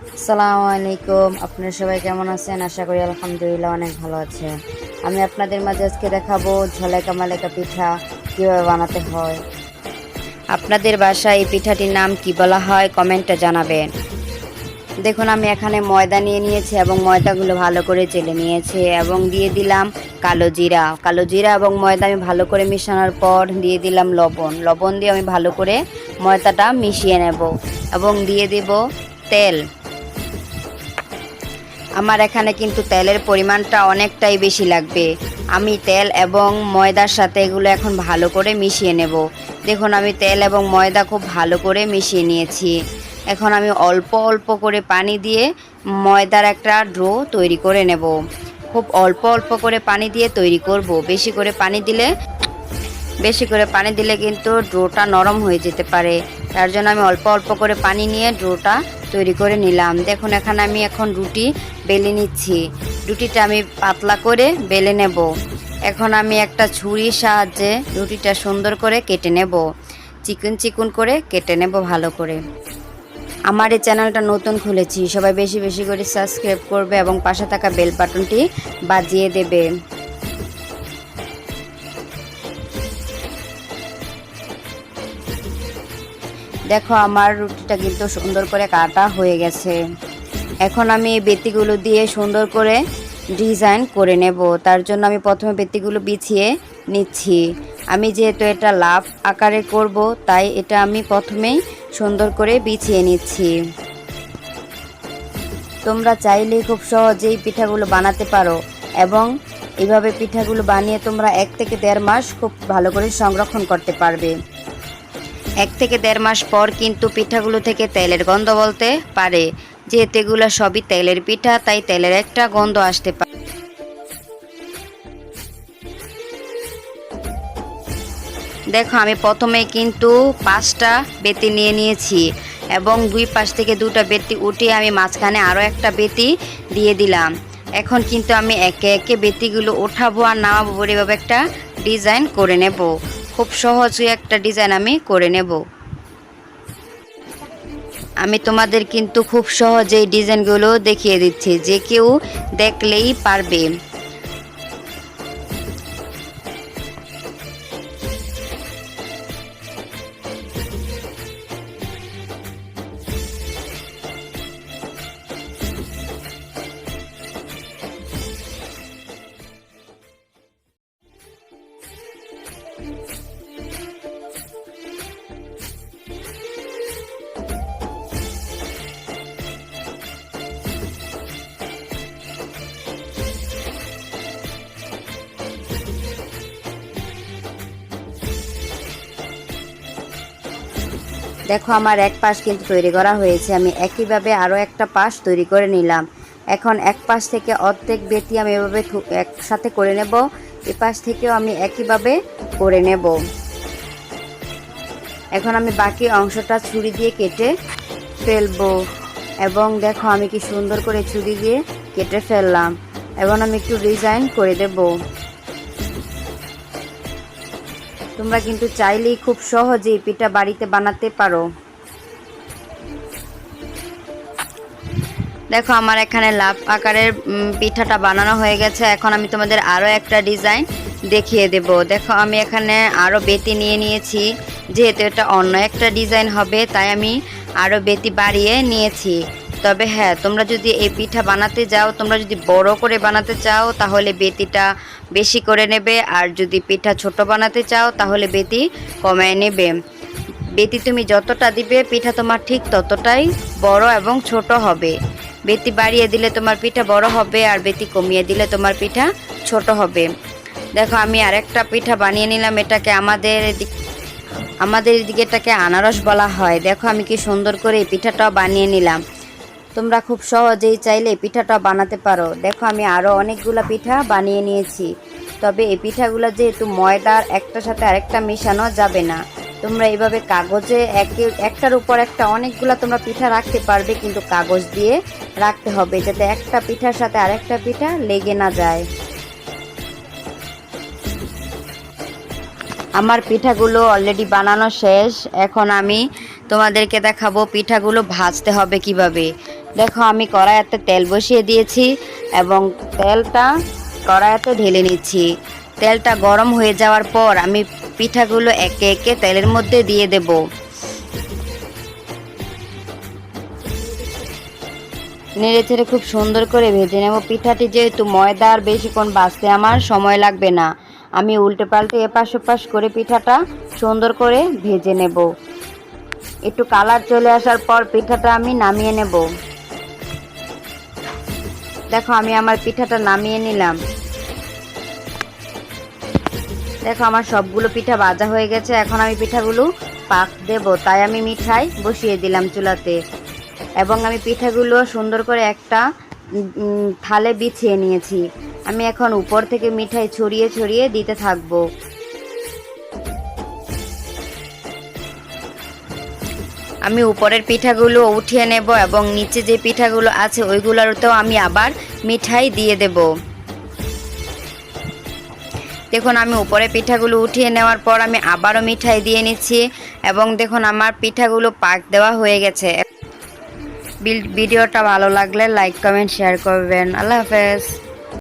আসসালামু আলাইকুম। আপনারা সবাই কেমন আছেন? আশা করি আলহামদুলিল্লাহ অনেক ভালো আছেন। আমি আপনাদের মাঝে আজকে দেখাবো ঝলেকা মালেকা পিঠা কীভাবে বানাতে হয়। আপনাদের বাসায় এই পিঠাটির নাম কি বলা হয় কমেন্টে জানাবেন। দেখুন আমি এখানে ময়দা নিয়ে নিয়েছি এবং ময়দাগুলো ভালো করে চেলে নিয়েছি এবং দিয়ে দিলাম কালো জিরা এবং ময়দা আমি ভালো করে মিশানোর পর দিয়ে দিলাম লবণ দিয়ে আমি ভালো করে ময়দাটা মিশিয়ে নেব এবং দিয়ে দেব তেল। আমার এখানে কিন্তু তেলের পরিমাণটা অনেকটাই বেশি লাগবে। আমি তেল এবং ময়দার সাথে এগুলো এখন ভালো করে মিশিয়ে নেব। দেখুন আমি তেল এবং ময়দা খুব ভালো করে মিশিয়ে নিয়েছি। এখন আমি অল্প অল্প করে পানি দিয়ে ময়দার একটা ডো তৈরি করে নেব। খুব অল্প অল্প করে পানি দিয়ে তৈরি করব। বেশি করে পানি দিলে কিন্তু ডোটা নরম হয়ে যেতে পারে। তার জন্য আমি অল্প অল্প করে পানি নিয়ে ডোটা তৈরি করে নিলাম। দেখুন এখানে আমি এখন রুটি বেলে নিচ্ছি। রুটিটা আমি পাতলা করে বেলে নেব। এখন আমি একটা ছুরির সাহায্যে রুটিটা সুন্দর করে কেটে নেব। চিকন চিকন করে কেটে নেব ভালো করে। আমার এই চ্যানেলটা নতুন খুলেছি, সবাই বেশি বেশি করে সাবস্ক্রাইব করবে এবং পাশে থাকা বেল বাটনটি বাজিয়ে দেবে। দেখো আমার রুটিটা কিন্তু সুন্দর করে কাটা হয়ে গেছে। এখন আমি এই বেতিগুলো দিয়ে সুন্দর করে ডিজাইন করে নেব। তার জন্য আমি প্রথমে বেতিগুলো বিছিয়ে নিচ্ছি। আমি যেহেতু এটা লাভ আকারে করব, তাই এটা আমি প্রথমেই সুন্দর করে বিছিয়ে নিচ্ছি। তোমরা চাইলেই খুব সহজেই পিঠাগুলো বানাতে পারো এবং এইভাবে পিঠাগুলো বানিয়ে তোমরা 1 থেকে 1.5 মাস খুব ভালো করে সংরক্ষণ করতে পারবে। 1 থেকে 1.5 মাস পর কিন্তু পিঠাগুলো থেকে তেলের গন্ধ বলতে পারে। যেহেতু এগুলো সবই তেলের পিঠা, তাই তেলের একটা গন্ধ আসতে পারে। দেখো আমি প্রথমে কিন্তু 5টা বেতি নিয়ে নিয়েছি এবং 2 পাশ থেকে 2টা বেতি উঠিয়ে আমি মাঝখানে আরও একটা বেতি দিয়ে দিলাম। এখন কিন্তু আমি একে একে বেতিগুলো ওঠাবো আর নামাবো, এভাবে একটা ডিজাইন করে নেব। খুব সহজে একটা ডিজাইন আমি করে নেব। আমি তোমাদের কিন্তু খুব সহজেই ডিজাইনগুলো দেখিয়ে দিচ্ছি, যে কেউ দেখলেই পারবে। দেখো আমার এক পাশ কিন্তু তৈরি করা হয়েছে। আমি একইভাবে আরও একটা পাশ তৈরি করে নিলাম। এখন এক পাশ থেকে অর্ধেক বেতি আমি এভাবে একসাথে করে নেব। এ পাশ থেকেও আমি একইভাবে করে নেব। এখন আমি বাকি অংশটা ছুরি দিয়ে কেটে ফেলবো এবং দেখো আমি কি সুন্দর করে ছুরি দিয়ে কেটে ফেললাম। এখন আমি একটু ডিজাইন করে দেব। তোমরা কিন্তু চাইলেই খুব সহজেই পিঠা বাড়িতে বানাতে পারো। দেখো আমার এখানে লাভ আকারের পিঠাটা বানানো হয়ে গেছে। এখন আমি তোমাদের আরও একটা ডিজাইন দেখিয়ে দেব। দেখো আমি এখানে আরও বেতি নিয়ে নিয়েছি। যেহেতু এটা অন্য একটা ডিজাইন হবে, তাই আমি আরও বেতি বাড়িয়ে নিয়েছি। তবে হ্যাঁ, তোমরা যদি এই পিঠা বানাতে যাও, তোমরা যদি বড় করে বানাতে চাও তাহলে বেতিটা বেশি করে নেবে, আর যদি পিঠা ছোট বানাতে চাও তাহলে বেতি কমায় নেবে। বেতি তুমি যতটা দিবে পিঠা তোমার ঠিক ততটাই বড় এবং ছোট হবে। বেতি বাড়িয়ে দিলে তোমার পিঠা বড় হবে, আর বেতি কমিয়ে দিলে তোমার পিঠা ছোট হবে। দেখো আমি আরেকটা পিঠা বানিয়ে নিলাম। এটাকে আমাদের এদিকে এটাকে আনারস বলা হয়। দেখো আমি কি সুন্দর করে এই পিঠাটাও বানিয়ে নিলাম। তোমরা খুব সহজেই চাইলে এই পিঠাটাও বানাতে পারো। দেখো আমি আরও অনেকগুলো পিঠা বানিয়ে নিয়েছি। তবে এই পিঠাগুলো যেহেতু ময়দার একটার সাথে আরেকটা মেশানো যাবে না, তোমরা এইভাবে কাগজে একটার উপর একটা অনেকগুলো তোমরা পিঠা রাখতে পারবে, কিন্তু কাগজ দিয়ে রাখতে হবে যাতে একটা পিঠার সাথে আরেকটা পিঠা লেগে না যায়। আমার পিঠাগুলো অলরেডি বানানো শেষ। এখন আমি তোমাদেরকে দেখাবো পিঠাগুলো ভাজতে হবে কিভাবে। দেখো আমি কড়াইতে তেল বসিয়ে দিয়েছি এবং তেলটা কড়াইতে ঢেলে নিচ্ছি। তেলটা গরম হয়ে যাওয়ার পর আমি পিঠাগুলো একে একে তেলের মধ্যে দিয়ে দেব। নেড়ে চেড়ে খুব সুন্দর করে ভেজে নেব। পিঠাটি যেহেতু ময়দার বেশিক্ষণ ভাজতে আমার সময় লাগবে না, আমি উল্টে পাল্টে এপাশ ওপাশ করে পিঠাটা সুন্দর করে ভেজে নেব। একটু কালার চলে আসার পর পিঠাটা আমি নামিয়ে নেব। দেখো আমি আমার পিঠাটা নামিয়ে নিলাম। দেখো আমার সবগুলো পিঠা ভাজা হয়ে গেছে। এখন আমি পিঠাগুলো পাক দেব, তাই আমি মিঠাই বসিয়ে দিলাম চুলাতে এবং আমি পিঠাগুলো সুন্দর করে একটা থালে বিছিয়ে নিয়েছি। আমি এখন উপর থেকে মিঠাই ছড়িয়ে ছড়িয়ে দিতে থাকবো। আমি উপরের পিঠাগুলো উঠিয়ে নেব এবং নিচে যে পিঠাগুলো আছে ওইগুলোতেও আমি আবার মিঠাই দিয়ে দেব। দেখুন আমি উপরে পিঠাগুলো উঠিয়ে নেওয়ার পর আমি আবারও মিঠাই দিয়ে নিচ্ছি এবং দেখুন আমার পিঠাগুলো পাক দেওয়া হয়ে গেছে। ভিডিওটা ভালো লাগলে লাইক কমেন্ট শেয়ার করবেন। আল্লাহ হাফেজ।